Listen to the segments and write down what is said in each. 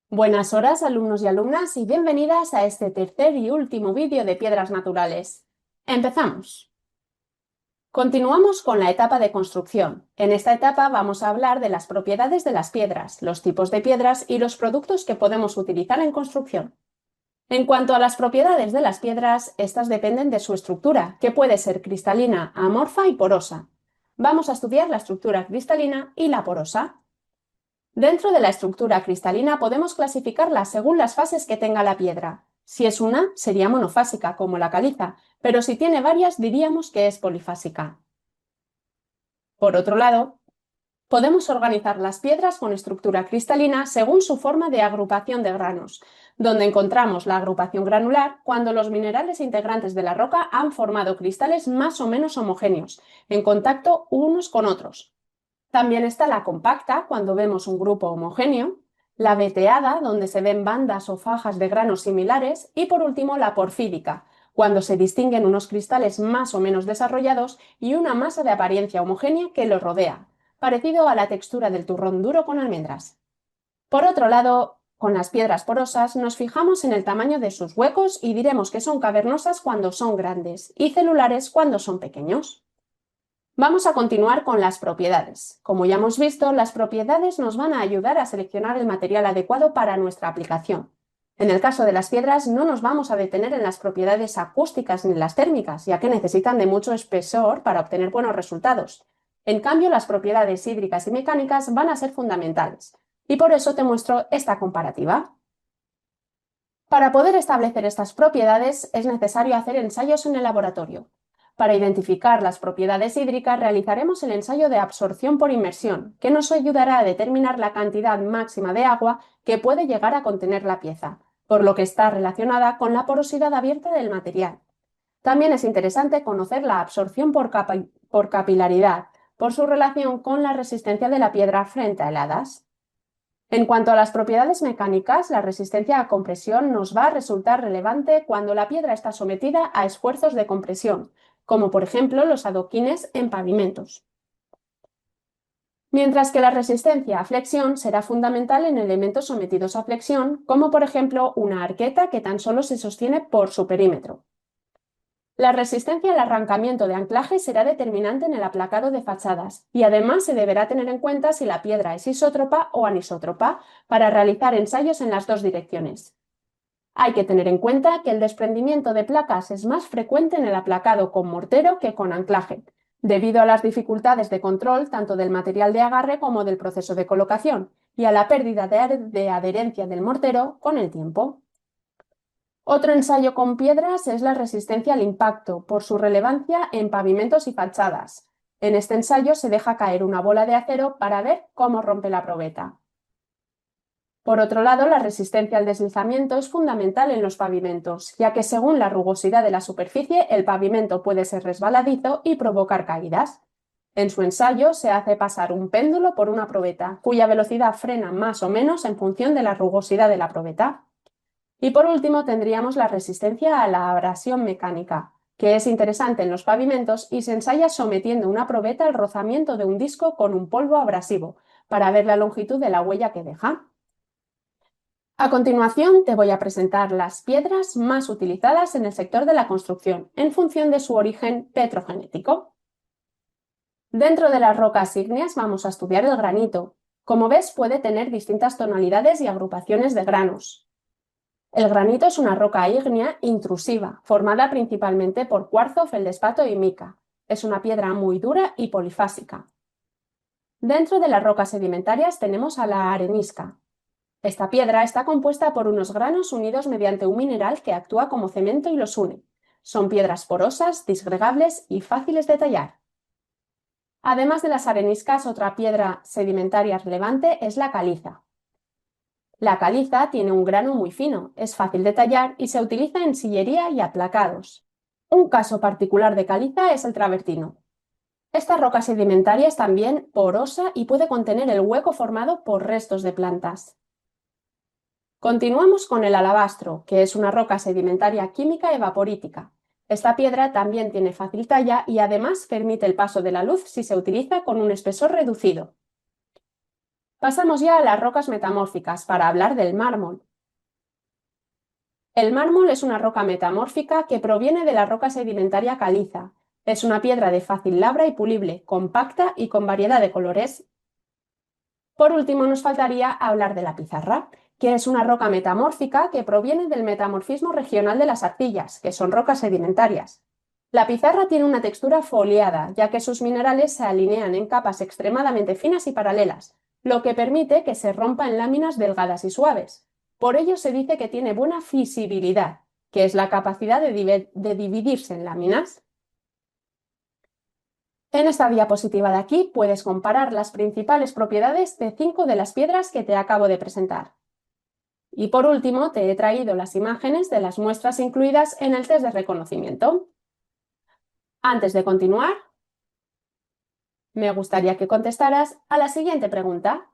Buenas horas, alumnos y alumnas, y bienvenidas a este tercer y último vídeo de piedras naturales. Empezamos. Continuamos con la etapa de construcción. En esta etapa vamos a hablar de las propiedades de las piedras, los tipos de piedras y los productos que podemos utilizar en construcción. En cuanto a las propiedades de las piedras, estas dependen de su estructura, que puede ser cristalina, amorfa y porosa. Vamos a estudiar la estructura cristalina y la porosa. Dentro de la estructura cristalina podemos clasificarla según las fases que tenga la piedra. Si es una, sería monofásica, como la caliza, pero si tiene varias, diríamos que es polifásica. Por otro lado, podemos organizar las piedras con estructura cristalina según su forma de agrupación de granos, donde encontramos la agrupación granular cuando los minerales integrantes de la roca han formado cristales más o menos homogéneos, en contacto unos con otros. También está la compacta, cuando vemos un grupo homogéneo, la veteada, donde se ven bandas o fajas de granos similares, y por último la porfídica, cuando se distinguen unos cristales más o menos desarrollados y una masa de apariencia homogénea que los rodea, parecido a la textura del turrón duro con almendras. Por otro lado, con las piedras porosas nos fijamos en el tamaño de sus huecos y diremos que son cavernosas cuando son grandes y celulares cuando son pequeños. Vamos a continuar con las propiedades. Como ya hemos visto, las propiedades nos van a ayudar a seleccionar el material adecuado para nuestra aplicación. En el caso de las piedras, no nos vamos a detener en las propiedades acústicas ni las térmicas, ya que necesitan de mucho espesor para obtener buenos resultados. En cambio, las propiedades hídricas y mecánicas van a ser fundamentales, y por eso te muestro esta comparativa. Para poder establecer estas propiedades es necesario hacer ensayos en el laboratorio. Para identificar las propiedades hídricas realizaremos el ensayo de absorción por inmersión, que nos ayudará a determinar la cantidad máxima de agua que puede llegar a contener la pieza, por lo que está relacionada con la porosidad abierta del material. También es interesante conocer la absorción por capilaridad, por su relación con la resistencia de la piedra frente a heladas. En cuanto a las propiedades mecánicas, la resistencia a compresión nos va a resultar relevante cuando la piedra está sometida a esfuerzos de compresión, como por ejemplo los adoquines en pavimentos. Mientras que la resistencia a flexión será fundamental en elementos sometidos a flexión, como por ejemplo una arqueta que tan solo se sostiene por su perímetro. La resistencia al arrancamiento de anclaje será determinante en el aplacado de fachadas y además se deberá tener en cuenta si la piedra es isótropa o anisótropa para realizar ensayos en las dos direcciones. Hay que tener en cuenta que el desprendimiento de placas es más frecuente en el aplacado con mortero que con anclaje, debido a las dificultades de control tanto del material de agarre como del proceso de colocación y a la pérdida de adherencia del mortero con el tiempo. Otro ensayo con piedras es la resistencia al impacto, por su relevancia en pavimentos y fachadas. En este ensayo se deja caer una bola de acero para ver cómo rompe la probeta. Por otro lado, la resistencia al deslizamiento es fundamental en los pavimentos, ya que según la rugosidad de la superficie, el pavimento puede ser resbaladizo y provocar caídas. En su ensayo se hace pasar un péndulo por una probeta, cuya velocidad frena más o menos en función de la rugosidad de la probeta. Y por último tendríamos la resistencia a la abrasión mecánica, que es interesante en los pavimentos y se ensaya sometiendo una probeta al rozamiento de un disco con un polvo abrasivo, para ver la longitud de la huella que deja. A continuación te voy a presentar las piedras más utilizadas en el sector de la construcción, en función de su origen petrogenético. Dentro de las rocas ígneas vamos a estudiar el granito. Como ves, puede tener distintas tonalidades y agrupaciones de granos. El granito es una roca ígnea intrusiva, formada principalmente por cuarzo, feldespato y mica. Es una piedra muy dura y polifásica. Dentro de las rocas sedimentarias tenemos a la arenisca. Esta piedra está compuesta por unos granos unidos mediante un mineral que actúa como cemento y los une. Son piedras porosas, disgregables y fáciles de tallar. Además de las areniscas, otra piedra sedimentaria relevante es la caliza. La caliza tiene un grano muy fino, es fácil de tallar y se utiliza en sillería y aplacados. Un caso particular de caliza es el travertino. Esta roca sedimentaria es también porosa y puede contener el hueco formado por restos de plantas. Continuamos con el alabastro, que es una roca sedimentaria química evaporítica. Esta piedra también tiene fácil talla y además permite el paso de la luz si se utiliza con un espesor reducido. Pasamos ya a las rocas metamórficas para hablar del mármol. El mármol es una roca metamórfica que proviene de la roca sedimentaria caliza. Es una piedra de fácil labra y pulible, compacta y con variedad de colores. Por último, nos faltaría hablar de la pizarra, que es una roca metamórfica que proviene del metamorfismo regional de las arcillas, que son rocas sedimentarias. La pizarra tiene una textura foliada, ya que sus minerales se alinean en capas extremadamente finas y paralelas, lo que permite que se rompa en láminas delgadas y suaves. Por ello se dice que tiene buena fisibilidad, que es la capacidad de dividirse en láminas. En esta diapositiva de aquí puedes comparar las principales propiedades de 5 de las piedras que te acabo de presentar. Y por último, te he traído las imágenes de las muestras incluidas en el test de reconocimiento. Antes de continuar, me gustaría que contestaras a la siguiente pregunta.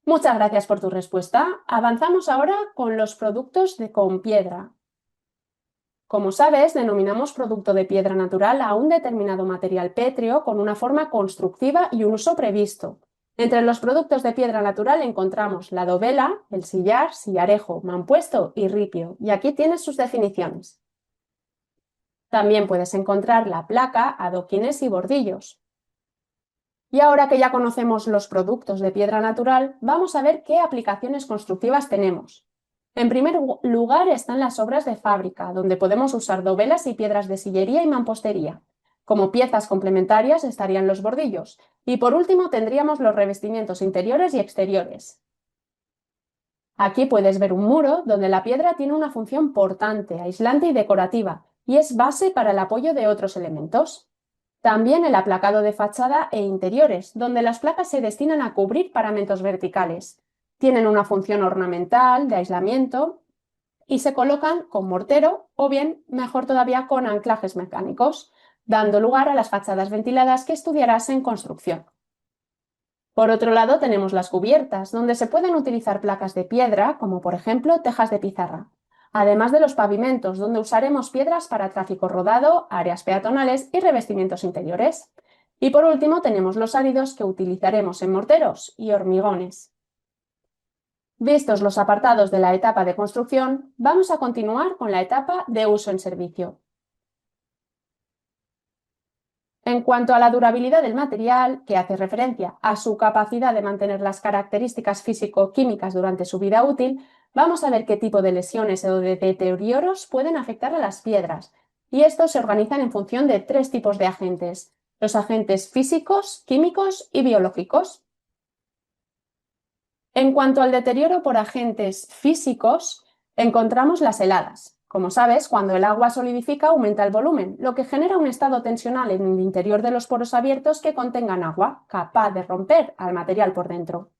Muchas gracias por tu respuesta. Avanzamos ahora con los productos con piedra. Como sabes, denominamos producto de piedra natural a un determinado material pétreo con una forma constructiva y un uso previsto. Entre los productos de piedra natural encontramos la dovela, el sillar, sillarejo, mampuesto y ripio, y aquí tienes sus definiciones. También puedes encontrar la placa, adoquines y bordillos. Y ahora que ya conocemos los productos de piedra natural, vamos a ver qué aplicaciones constructivas tenemos. En primer lugar están las obras de fábrica, donde podemos usar dovelas y piedras de sillería y mampostería. Como piezas complementarias estarían los bordillos. Y por último tendríamos los revestimientos interiores y exteriores. Aquí puedes ver un muro donde la piedra tiene una función portante, aislante y decorativa, y es base para el apoyo de otros elementos. También el aplacado de fachada e interiores, donde las placas se destinan a cubrir paramentos verticales. Tienen una función ornamental, de aislamiento, y se colocan con mortero o bien, mejor todavía, con anclajes mecánicos, dando lugar a las fachadas ventiladas que estudiarás en construcción. Por otro lado, tenemos las cubiertas, donde se pueden utilizar placas de piedra, como por ejemplo tejas de pizarra, además de los pavimentos, donde usaremos piedras para tráfico rodado, áreas peatonales y revestimientos interiores. Y por último, tenemos los áridos que utilizaremos en morteros y hormigones. Vistos los apartados de la etapa de construcción, vamos a continuar con la etapa de uso en servicio. En cuanto a la durabilidad del material, que hace referencia a su capacidad de mantener las características físico-químicas durante su vida útil, vamos a ver qué tipo de lesiones o de deterioros pueden afectar a las piedras. Y estos se organizan en función de 3 tipos de agentes: los agentes físicos, químicos y biológicos. En cuanto al deterioro por agentes físicos, encontramos las heladas. Como sabes, cuando el agua solidifica aumenta el volumen, lo que genera un estado tensional en el interior de los poros abiertos que contengan agua, capaz de romper al material por dentro.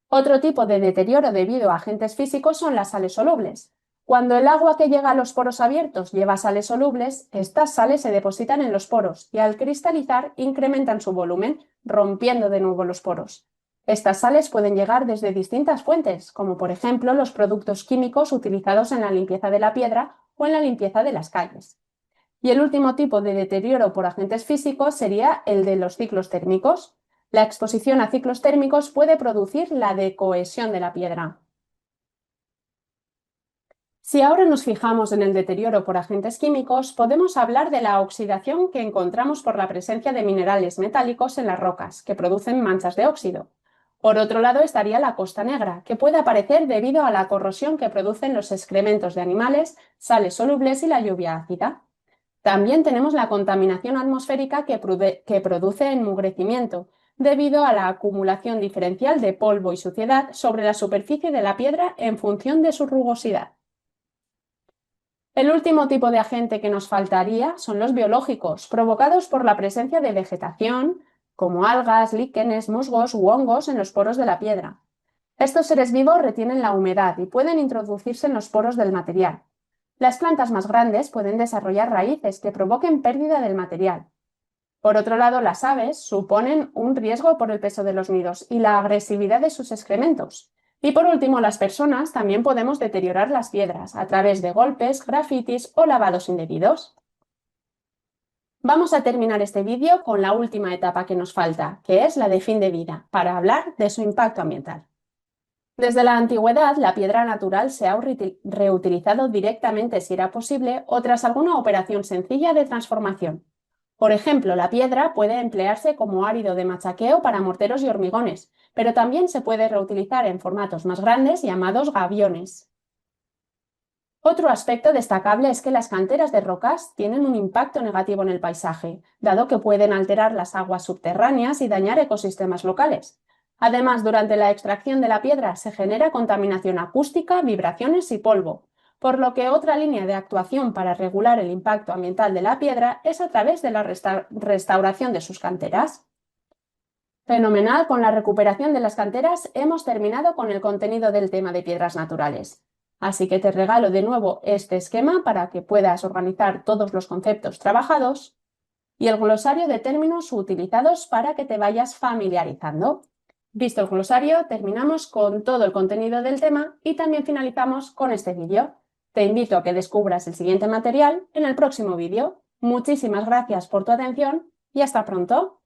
Otro tipo de deterioro debido a agentes físicos son las sales solubles. Cuando el agua que llega a los poros abiertos lleva sales solubles, estas sales se depositan en los poros y al cristalizar incrementan su volumen, rompiendo de nuevo los poros. Estas sales pueden llegar desde distintas fuentes, como por ejemplo los productos químicos utilizados en la limpieza de la piedra o en la limpieza de las calles. Y el último tipo de deterioro por agentes físicos sería el de los ciclos térmicos. La exposición a ciclos térmicos puede producir la decohesión de la piedra. Si ahora nos fijamos en el deterioro por agentes químicos, podemos hablar de la oxidación que encontramos por la presencia de minerales metálicos en las rocas, que producen manchas de óxido. Por otro lado estaría la costa negra, que puede aparecer debido a la corrosión que producen los excrementos de animales, sales solubles y la lluvia ácida. También tenemos la contaminación atmosférica que produce ennugrecimiento, debido a la acumulación diferencial de polvo y suciedad sobre la superficie de la piedra en función de su rugosidad. El último tipo de agente que nos faltaría son los biológicos, provocados por la presencia de vegetación, como algas, líquenes, musgos u hongos en los poros de la piedra. Estos seres vivos retienen la humedad y pueden introducirse en los poros del material. Las plantas más grandes pueden desarrollar raíces que provoquen pérdida del material. Por otro lado, las aves suponen un riesgo por el peso de los nidos y la agresividad de sus excrementos. Y por último, las personas también podemos deteriorar las piedras a través de golpes, grafitis o lavados indebidos. Vamos a terminar este vídeo con la última etapa que nos falta, que es la de fin de vida, para hablar de su impacto ambiental. Desde la antigüedad, la piedra natural se ha reutilizado directamente si era posible o tras alguna operación sencilla de transformación. Por ejemplo, la piedra puede emplearse como árido de machaqueo para morteros y hormigones, pero también se puede reutilizar en formatos más grandes llamados gaviones. Otro aspecto destacable es que las canteras de rocas tienen un impacto negativo en el paisaje, dado que pueden alterar las aguas subterráneas y dañar ecosistemas locales. Además, durante la extracción de la piedra se genera contaminación acústica, vibraciones y polvo, por lo que otra línea de actuación para regular el impacto ambiental de la piedra es a través de la restauración de sus canteras. Fenomenal, con la recuperación de las canteras hemos terminado con el contenido del tema de piedras naturales. Así que te regalo de nuevo este esquema para que puedas organizar todos los conceptos trabajados y el glosario de términos utilizados para que te vayas familiarizando. Visto el glosario, terminamos con todo el contenido del tema y también finalizamos con este vídeo. Te invito a que descubras el siguiente material en el próximo vídeo. Muchísimas gracias por tu atención y hasta pronto.